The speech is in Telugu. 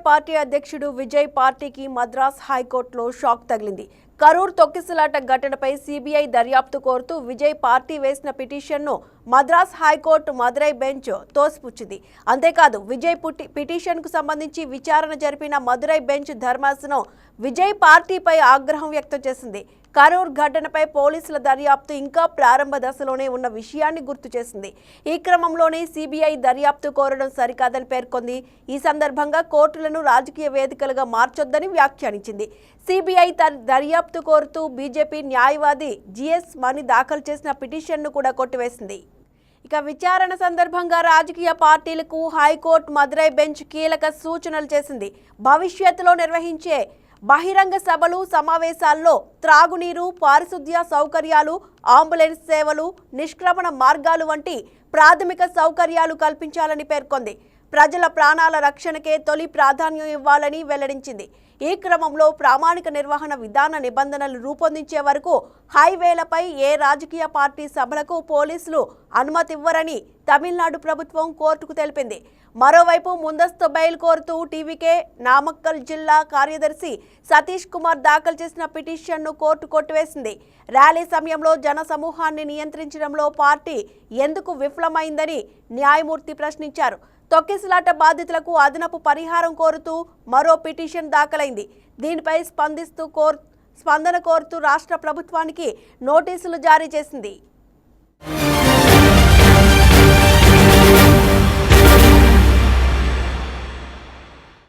పార్టీ అధ్యక్షుడు విజయ్ పార్టీకి మద్రాస్ హైకోర్టులో షాక్ తగిలింది. కరూర్ తొక్కిసలాట ఘటనపై సిబిఐ దర్యాప్తు కోరుతూ విజయ్ పార్టీ వేసిన పిటిషన్ను మద్రాస్ హైకోర్టు మదురై బెంచ్ తోసిపుచ్చింది. అంతేకాదు విజయ్ పిటిషన్కు సంబంధించి విచారణ జరిపిన మదురై బెంచ్ ధర్మాసనం విజయ్ పార్టీపై ఆగ్రహం వ్యక్తం చేసింది. కరూర్ ఘటనపై పోలీసుల దర్యాప్తు ఇంకా ప్రారంభ దశలోనే ఉన్న విషయాన్ని గుర్తు చేసింది. ఈ క్రమంలోనే సిబిఐ దర్యాప్తు కోరడం సరికాదని పేర్కొంది. ఈ సందర్భంగా కోర్టులను రాజకీయ వేదికలుగా మార్చొద్దని వ్యాఖ్యానించింది. సిబిఐ దర్యాప్తు కోరుతూ బీజేపీ న్యాయవాది జిఎస్ మణి దాఖలు చేసిన పిటిషన్ను కూడా కొట్టివేసింది. ఇక విచారణ సందర్భంగా రాజకీయ పార్టీలకు హైకోర్టు మదురై బెంచ్ కీలక సూచనలు చేసింది. భవిష్యత్తులో నిర్వహించే బహిరంగ సభలు సమావేశాల్లో త్రాగునీరు, పారిశుద్ధ్య సౌకర్యాలు, అంబులెన్స్ సేవలు, నిష్క్రమణ మార్గాలు వంటి ప్రాథమిక సౌకర్యాలు కల్పించాలని పేర్కొంది. ప్రజల ప్రాణాల రక్షణకే తొలి ప్రాధాన్యం ఇవ్వాలని వెల్లడించింది. ఈ క్రమంలో ప్రామాణిక నిర్వహణ విధాన నిబంధనలు రూపొందించే వరకు హైవేలపై ఏ రాజకీయ పార్టీ సభలకు పోలీసులు అనుమతివ్వరని తమిళనాడు ప్రభుత్వం కోర్టుకు తెలిపింది. మరోవైపు ముందస్తు బెయిల్ కోరుతూ టీవీకే నామక్కల్ జిల్లా కార్యదర్శి సతీష్ కుమార్ దాఖలు చేసిన పిటిషన్ను కోర్టు కొట్టివేసింది. ర్యాలీ సమయంలో జన సమూహాన్ని నియంత్రించడంలో పార్టీ ఎందుకు విఫలమైందని న్యాయమూర్తి ప్రశ్నించారు. తొక్కిసలాట బాధితులకు అదనపు పరిహారం కోరుతూ మరో పిటిషన్ దాఖలైంది. దీనిపై స్పందన కోరుతూ రాష్ట్ర ప్రభుత్వానికి నోటీసులు జారీ చేసింది.